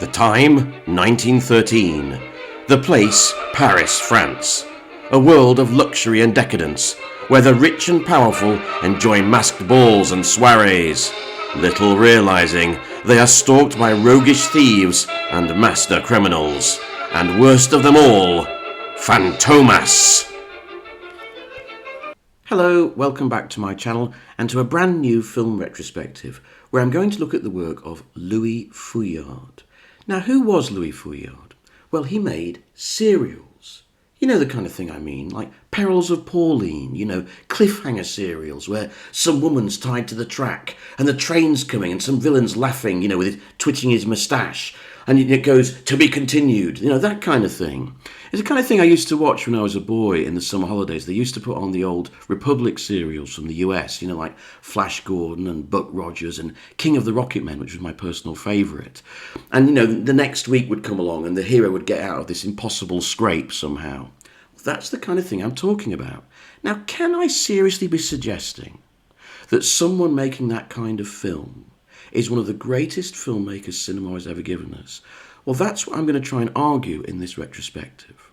The time, 1913. The place, Paris, France. A world of luxury and decadence, where the rich and powerful enjoy masked balls and soirees, little realizing they are stalked by roguish thieves and master criminals. And worst of them all, Fantomas. Hello, welcome back to my channel and to a brand new film retrospective where I'm going to look at the work of Louis Feuillade. Now, who was Louis Feuillade? Well, he made serials. You know the kind of thing I mean, like Perils of Pauline, cliffhanger serials where some woman's tied to the track and the train's coming and some villain's laughing, with it twitching his moustache. And it goes, to be continued, that kind of thing. It's the kind of thing I used to watch when I was a boy in the summer holidays. They used to put on the old Republic serials from the US, like Flash Gordon and Buck Rogers and King of the Rocket Men, which was my personal favourite. And, the next week would come along and the hero would get out of this impossible scrape somehow. That's the kind of thing I'm talking about. Now, can I seriously be suggesting that someone making that kind of film is one of the greatest filmmakers cinema has ever given us? Well, that's what I'm going to try and argue in this retrospective.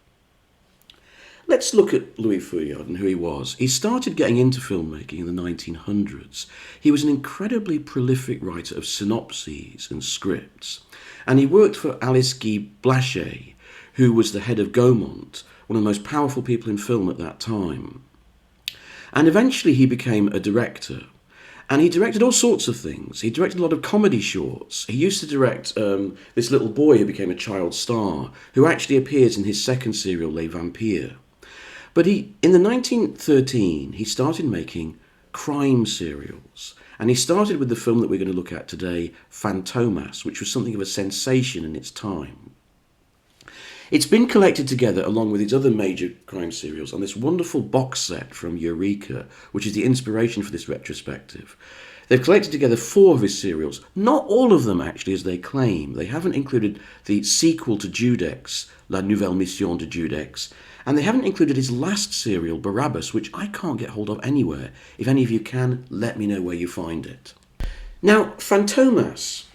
Let's look at Louis Feuillade and who he was. He started getting into filmmaking in the 1900s. He was an incredibly prolific writer of synopses and scripts, and he worked for Alice Guy Blaché, who was the head of Gaumont, one of the most powerful people in film at that time. And eventually he became a director. And he directed all sorts of things. He directed a lot of comedy shorts. He used to direct this little boy who became a child star, who actually appears in his second serial, Les Vampires. But in the 1913, he started making crime serials. And he started with the film that we're going to look at today, Fantomas, which was something of a sensation in its time. It's been collected together along with his other major crime serials on this wonderful box set from Eureka, which is the inspiration for this retrospective. They've collected together 4 of his serials, not all of them actually as they claim. They haven't included the sequel to Judex, La Nouvelle Mission de Judex, and they haven't included his last serial, Barabbas, which I can't get hold of anywhere. If any of you can, let me know where you find it. Now, Fantomas,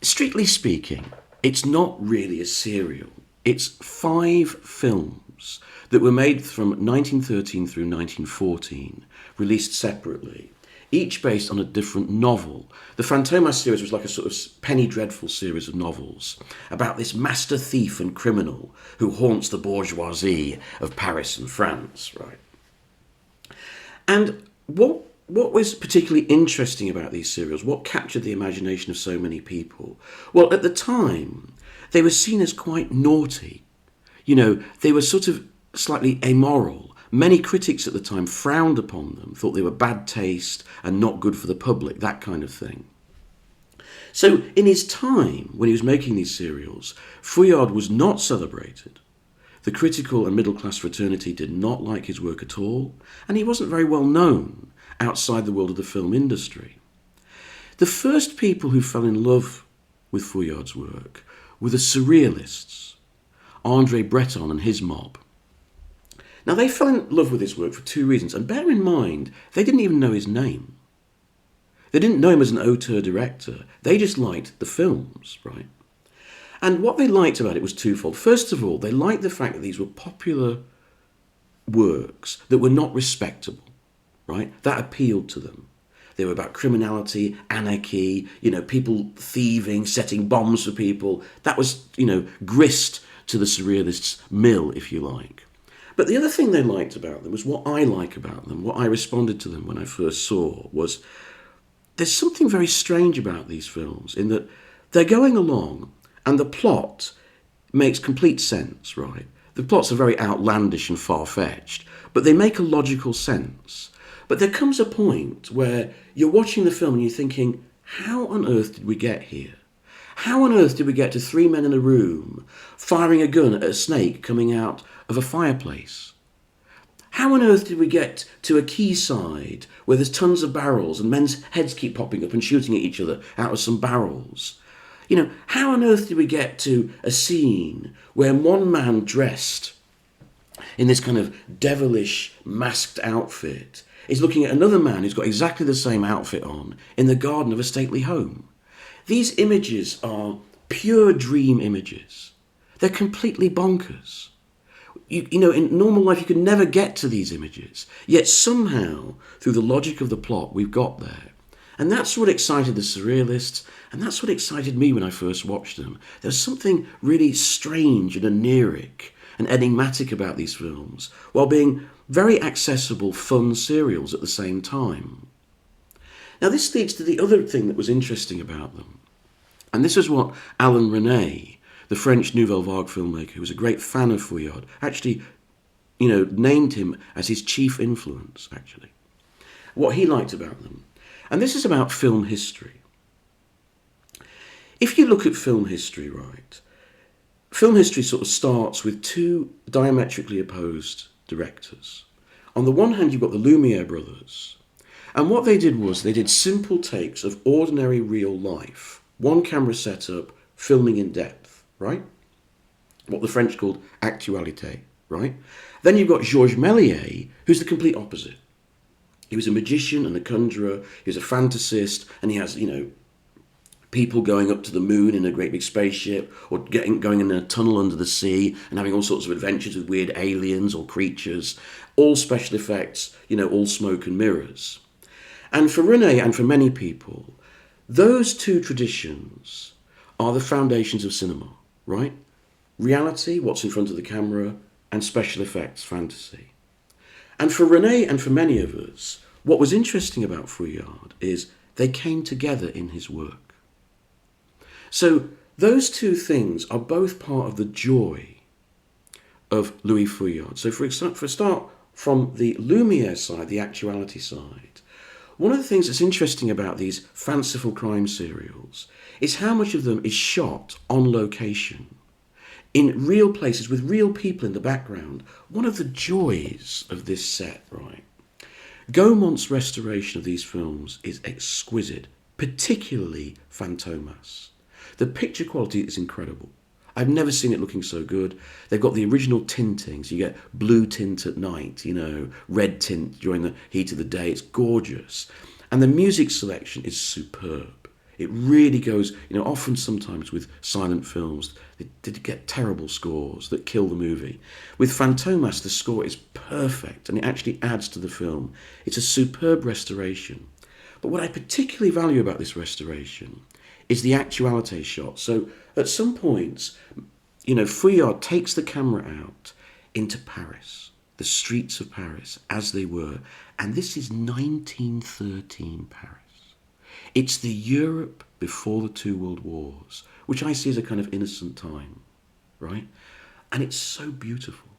strictly speaking, it's not really a serial. It's 5 films that were made from 1913 through 1914, released separately, each based on a different novel. The Fantomas series was like a sort of penny dreadful series of novels about this master thief and criminal who haunts the bourgeoisie of Paris and France, right? And what was particularly interesting about these serials, what captured the imagination of so many people? Well, at the time, they were seen as quite naughty. They were sort of slightly amoral. Many critics at the time frowned upon them, thought they were bad taste and not good for the public, that kind of thing. So in his time, when he was making these serials, Feuillade was not celebrated. The critical and middle-class fraternity did not like his work at all, and he wasn't very well known outside the world of the film industry. The first people who fell in love with Feuillade's work were the surrealists, André Breton and his mob. Now, they fell in love with his work for 2 reasons, and bear in mind, they didn't even know his name. They didn't know him as an auteur-director. They just liked the films, right? And what they liked about it was twofold. First of all, they liked the fact that these were popular works that were not respectable, right? That appealed to them. They were about criminality, anarchy, people thieving, setting bombs for people. That was, grist to the surrealists' mill, if you like. But the other thing they liked about them was what I like about them, what I responded to them when I first saw, was there's something very strange about these films in that they're going along and the plot makes complete sense, right? The plots are very outlandish and far-fetched, but they make a logical sense. But there comes a point where you're watching the film and you're thinking, how on earth did we get here? How on earth did we get to 3 men in a room firing a gun at a snake coming out of a fireplace? How on earth did we get to a quayside where there's tons of barrels and men's heads keep popping up and shooting at each other out of some barrels? How on earth did we get to a scene where one man dressed in this kind of devilish masked outfit is looking at another man who's got exactly the same outfit on in the garden of a stately home? These images are pure dream images. They're completely bonkers. You know, in normal life you could never get to these images, yet somehow, through the logic of the plot, we've got there. And that's what excited the surrealists, and that's what excited me when I first watched them. There's something really strange and oniric and enigmatic about these films, while being very accessible, fun serials at the same time. Now this leads to the other thing that was interesting about them, and this is what Alain Resnais, the French Nouvelle Vague filmmaker, who was a great fan of Feuillade, actually, named him as his chief influence, actually. What he liked about them. And this is about film history. If you look at film history, right, film history sort of starts with two diametrically opposed directors. On the one hand, you've got the Lumiere brothers. And what they did was they did simple takes of ordinary real life. One camera setup, filming in depth. Right? What the French called actualité, right? Then you've got Georges Melier, who's the complete opposite. He was a magician and a conjurer, he was a fantasist, and he has, people going up to the moon in a great big spaceship, or going in a tunnel under the sea, and having all sorts of adventures with weird aliens or creatures, all special effects, all smoke and mirrors. And for Resnais and for many people, those two traditions are the foundations of cinema. Right? Reality, what's in front of the camera, and special effects, fantasy. And for Resnais and for many of us, what was interesting about Feuillade is they came together in his work. So those two things are both part of the joy of Louis Feuillade. So for a start, from the Lumiere side, the actuality side, one of the things that's interesting about these fanciful crime serials is how much of them is shot on location, in real places with real people in the background. One of the joys of this set, right? Gaumont's restoration of these films is exquisite, particularly Fantomas. The picture quality is incredible. I've never seen it looking so good. They've got the original tinting, so you get blue tint at night, red tint during the heat of the day. It's gorgeous. And the music selection is superb. It really goes, often sometimes with silent films, they get terrible scores that kill the movie. With Fantomas, the score is perfect and it actually adds to the film. It's a superb restoration. But what I particularly value about this restoration is the actuality shot. So at some points, Feuillade takes the camera out into Paris, the streets of Paris as they were, and this is 1913 Paris. It's the Europe before the two world wars, which I see as a kind of innocent time, right? And it's so beautiful.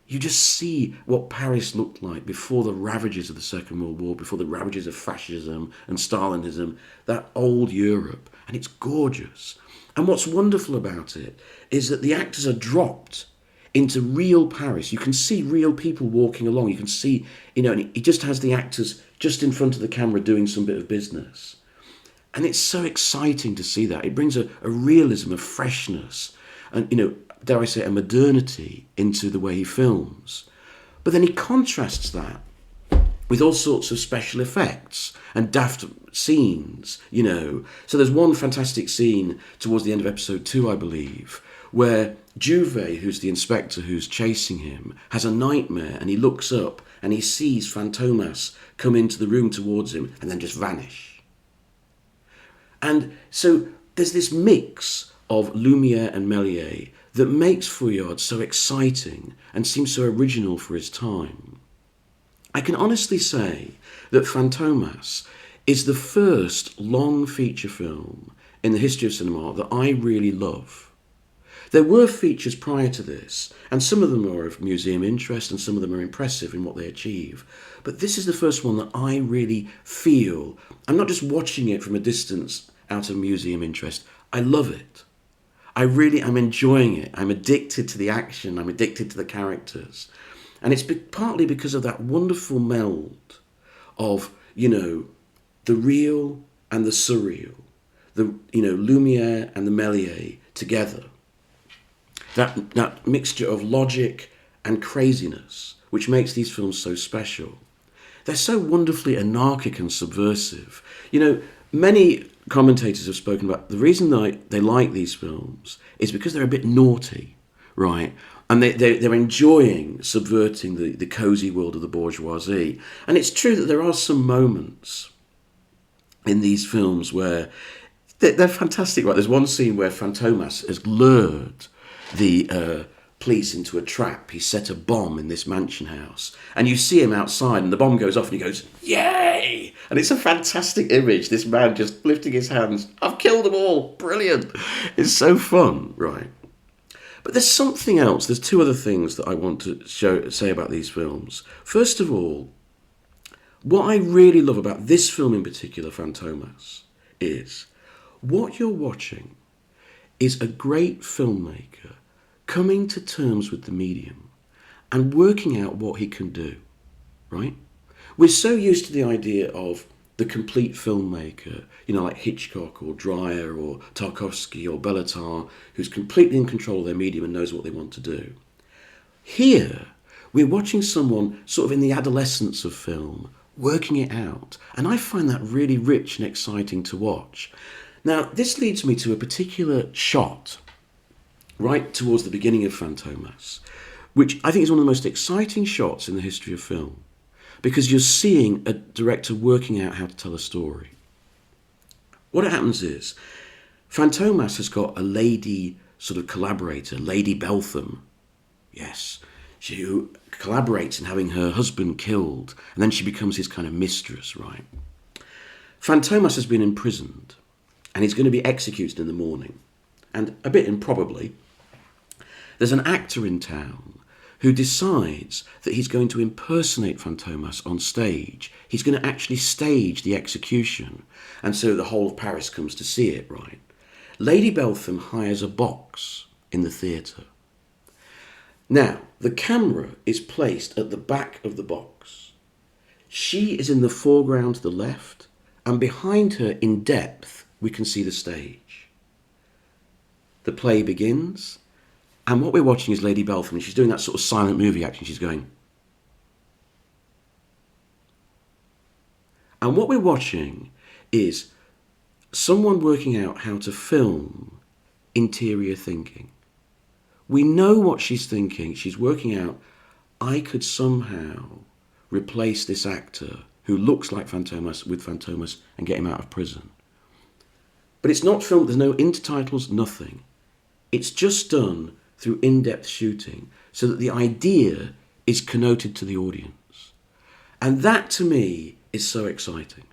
You just see what Paris looked like before the ravages of the Second World War, before the ravages of fascism and Stalinism, that old Europe, and it's gorgeous. And what's wonderful about it is that the actors are dropped into real Paris. You can see real people walking along. You can see, and he just has the actors just in front of the camera doing some bit of business. And it's so exciting to see that. It brings a realism, a freshness, and, dare I say, a modernity into the way he films. But then he contrasts that with all sorts of special effects and daft scenes, So there's one fantastic scene towards the end of episode 2, I believe, where Juve, who's the inspector who's chasing him, has a nightmare and he looks up and he sees Fantomas come into the room towards him and then just vanish. And so there's this mix of Lumiere and Melier that makes Feuillade so exciting and seems so original for his time. I can honestly say that Fantomas is the first long feature film in the history of cinema that I really love. There were features prior to this, and some of them are of museum interest and some of them are impressive in what they achieve. But this is the first one that I really feel, I'm not just watching it from a distance out of museum interest, I love it. I'm enjoying it. I'm addicted to the action. I'm addicted to the characters. And it's partly because of that wonderful meld of, the real and the surreal, the, Lumiere and the Melier together. That mixture of logic and craziness, which makes these films so special. They're so wonderfully anarchic and subversive. Many commentators have spoken about the reason they like these films is because they're a bit naughty, right? And they're enjoying subverting the cosy world of the bourgeoisie. And it's true that there are some moments in these films where they're fantastic, right? There's one scene where Fantomas has lured the police into a trap. He set a bomb in this mansion house, and you see him outside, and the bomb goes off, and he goes, "Yay!" And it's a fantastic image. This man just lifting his hands. I've killed them all. Brilliant. It's so fun, right? But there's something else. There's two other things that I want to say about these films. First of all, what I really love about this film in particular, Fantomas, is what you're watching is a great filmmaker coming to terms with the medium and working out what he can do, right? We're so used to the idea of the complete filmmaker, like Hitchcock or Dreyer or Tarkovsky or Bellatar, who's completely in control of their medium and knows what they want to do. Here, we're watching someone sort of in the adolescence of film, working it out, and I find that really rich and exciting to watch. Now, this leads me to a particular shot right towards the beginning of Fantomas, which I think is one of the most exciting shots in the history of film, because you're seeing a director working out how to tell a story. What happens is, Fantomas has got a lady sort of collaborator, Lady Beltham, yes, she collaborates in having her husband killed, and then she becomes his kind of mistress, right? Fantomas has been imprisoned, and he's going to be executed in the morning. And a bit improbably, there's an actor in town who decides that he's going to impersonate Fantomas on stage. He's going to actually stage the execution, and so the whole of Paris comes to see it, right? Lady Beltham hires a box in the theatre. Now, the camera is placed at the back of the box. She is in the foreground to the left, and behind her in depth we can see the stage. The play begins, and what we're watching is Lady Beltham, and she's doing that sort of silent movie action. She's going. And what we're watching is someone working out how to film interior thinking. We know what she's thinking. She's working out, I could somehow replace this actor who looks like Fantomas with Fantomas and get him out of prison. But it's not filmed, there's no intertitles, nothing. It's just done through in-depth shooting so that the idea is connoted to the audience. And that, to me, is so exciting.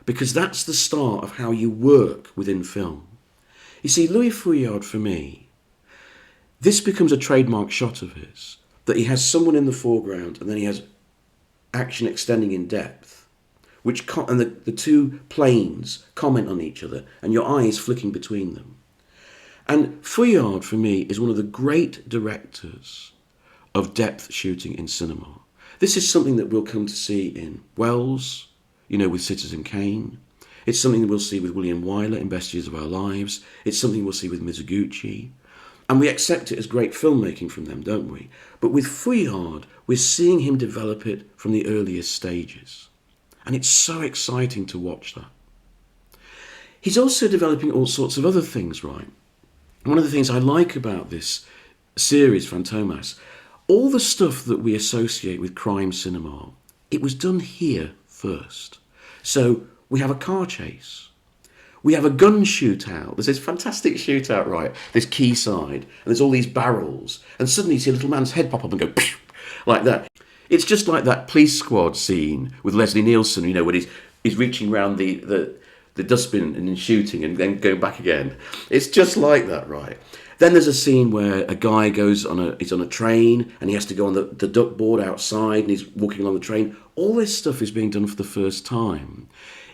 Because that's the start of how you work within film. You see, Louis Feuillade, for me, this becomes a trademark shot of his, that he has someone in the foreground and then he has action extending in depth, and the two planes comment on each other and your eyes flicking between them. And Feuillade, for me, is one of the great directors of depth shooting in cinema. This is something that we'll come to see in Wells, with Citizen Kane. It's something that we'll see with William Wyler in Best Years of Our Lives. It's something we'll see with Mizoguchi. And we accept it as great filmmaking from them, don't we? But with Feuillade, we're seeing him develop it from the earliest stages. And it's so exciting to watch that. He's also developing all sorts of other things, right? One of the things I like about this series, Fantomas, all the stuff that we associate with crime cinema, it was done here first. So we have a car chase. We have a gun shootout. There's this fantastic shootout, right? This quayside, and there's all these barrels, and suddenly you see a little man's head pop up and go, pew, like that. It's just like that Police Squad scene with Leslie Nielsen, when he's reaching round the dustbin and then shooting and then going back again. It's just like that, right? Then there's a scene where a guy he's on a train and he has to go on the duck board outside and he's walking along the train. All this stuff is being done for the first time.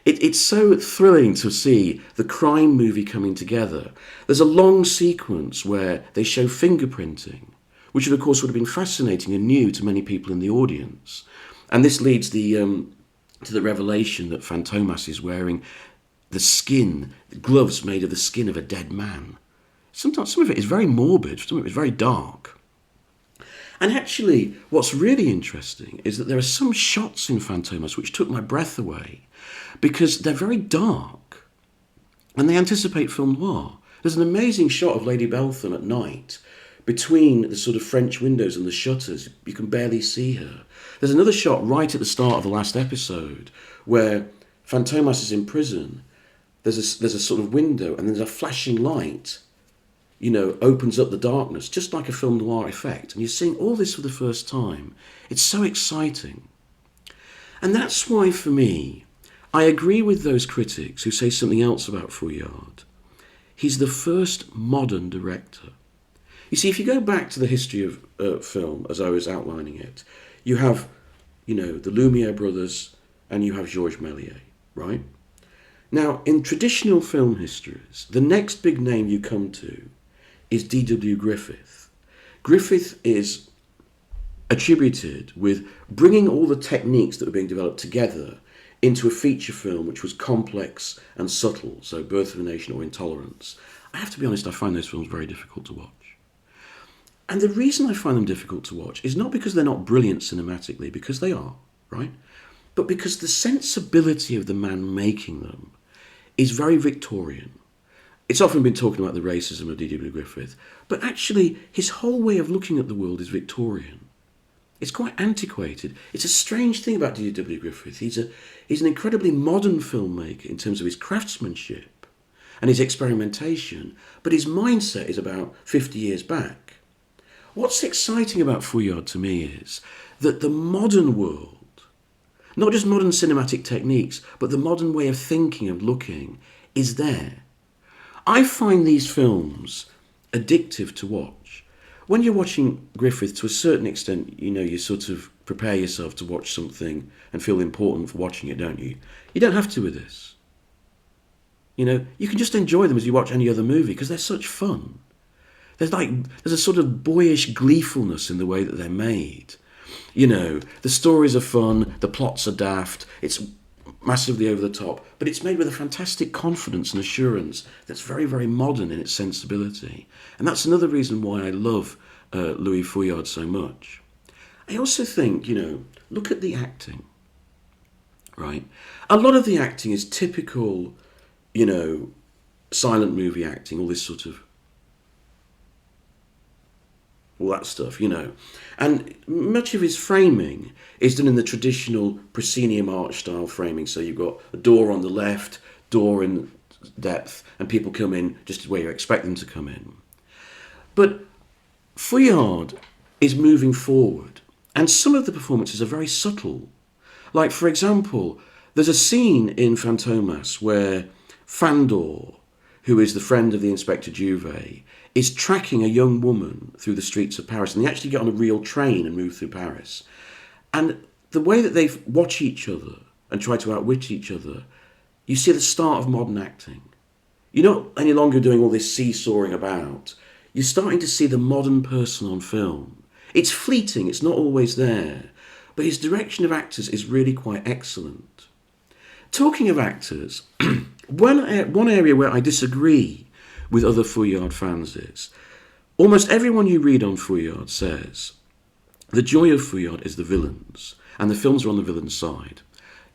It's so thrilling to see the crime movie coming together. There's a long sequence where they show fingerprinting, which of course would have been fascinating and new to many people in the audience. And this leads to the revelation that Fantomas is wearing the gloves made of the skin of a dead man. Sometimes some of it is very morbid, some of it is very dark. And actually, what's really interesting is that there are some shots in Fantomas which took my breath away because they're very dark and they anticipate film noir. There's an amazing shot of Lady Beltham at night between the sort of French windows and the shutters. You can barely see her. There's another shot right at the start of the last episode where Fantomas is in prison. There's a sort of window and there's a flashing light, opens up the darkness, just like a film noir effect. And you're seeing all this for the first time. It's so exciting. And that's why, for me, I agree with those critics who say something else about Feuillade. He's the first modern director. You see, if you go back to the history of film, as I was outlining it, you have, the Lumiere brothers and you have Georges Melier, right? Now, in traditional film histories, the next big name you come to is D.W. Griffith. Griffith is attributed with bringing all the techniques that were being developed together into a feature film which was complex and subtle, so Birth of a Nation or Intolerance. I have to be honest, I find those films very difficult to watch. And the reason I find them difficult to watch is not because they're not brilliant cinematically, because they are, right? But because the sensibility of the man making them is very Victorian. It's often been talking about the racism of D.W. Griffith, but actually his whole way of looking at the world is Victorian. It's quite antiquated. It's a strange thing about D.W. Griffith. He's an incredibly modern filmmaker in terms of his craftsmanship and his experimentation, but his mindset is about 50 years back. What's exciting about Feuillade to me is that the modern world, not just modern cinematic techniques, but the modern way of thinking and looking is there. I find these films addictive to watch. When you're watching Griffith, to a certain extent, you sort of prepare yourself to watch something and feel important for watching it, don't you? You don't have to with this. You can just enjoy them as you watch any other movie because they're such fun. There's a sort of boyish gleefulness in the way that they're made. The stories are fun, the plots are daft, it's massively over the top, but it's made with a fantastic confidence and assurance that's very, very modern in its sensibility. And that's another reason why I love Louis Feuillade so much. I also think, look at the acting, right? A lot of the acting is typical, silent movie acting, all this sort of all that stuff, And much of his framing is done in the traditional proscenium arch style framing. So you've got a door on the left, door in depth, and people come in just where you expect them to come in. But Feuillade is moving forward, and some of the performances are very subtle. Like, for example, there's a scene in Fantomas where Fandor, who is the friend of the Inspector Juve, is tracking a young woman through the streets of Paris, and they actually get on a real train and move through Paris. And the way that they watch each other and try to outwit each other, you see the start of modern acting. You're not any longer doing all this seesawing about. You're starting to see the modern person on film. It's fleeting, it's not always there, but his direction of actors is really quite excellent. Talking of actors, one area where I disagree with other Feuillade fans is, almost everyone you read on Feuillade says, the joy of Feuillade is the villains, and the films are on the villain's side.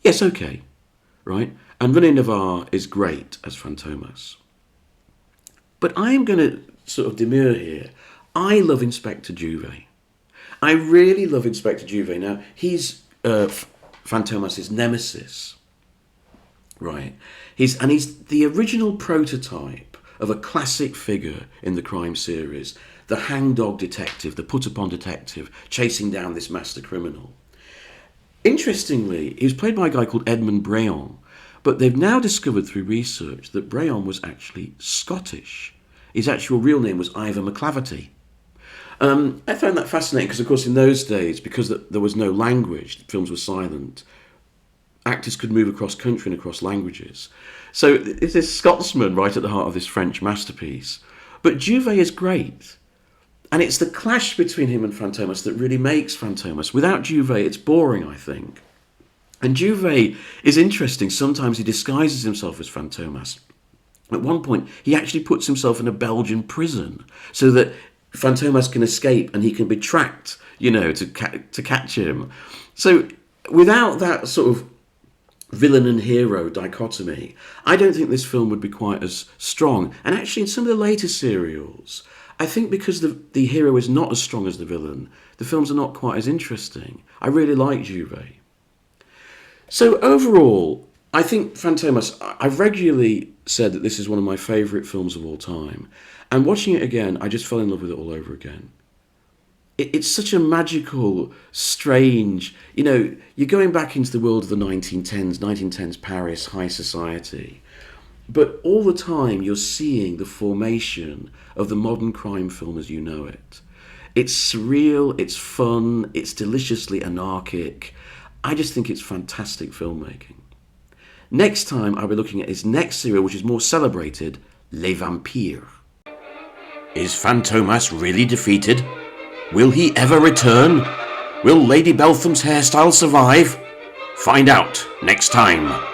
Yes, okay, right? And René Navarre is great as Fantomas. But I am going to sort of demur here. I love Inspector Juve. I really love Inspector Juve. Now, he's Fantomas' nemesis, right? He's the original prototype of a classic figure in the crime series, the hangdog detective, the put-upon detective, chasing down this master criminal. Interestingly, he was played by a guy called Edmond Bréant, but they've now discovered through research that Bréant was actually Scottish. His actual real name was Ivor McClaverty. I found that fascinating because, of course, in those days, because there was no language, films were silent, actors could move across country and across languages. So it's this Scotsman right at the heart of this French masterpiece. But Juve is great. And it's the clash between him and Fantomas that really makes Fantomas. Without Juve, it's boring, I think. And Juve is interesting. Sometimes he disguises himself as Fantomas. At one point, he actually puts himself in a Belgian prison so that Fantomas can escape and he can be tracked, to catch him. So without that sort of villain and hero dichotomy, I don't think this film would be quite as strong. And actually, in some of the later serials, I think because the hero is not as strong as the villain, the films are not quite as interesting. I really like Juve. So overall, I think Fantomas, I've regularly said that this is one of my favourite films of all time. And watching it again, I just fell in love with it all over again. It's such a magical, strange, you're going back into the world of the 1910s Paris, high society. But all the time you're seeing the formation of the modern crime film as you know it. It's surreal, it's fun, it's deliciously anarchic. I just think it's fantastic filmmaking. Next time I'll be looking at his next serial, which is more celebrated, Les Vampires. Is Fantomas really defeated? Will he ever return? Will Lady Beltham's hairstyle survive? Find out next time.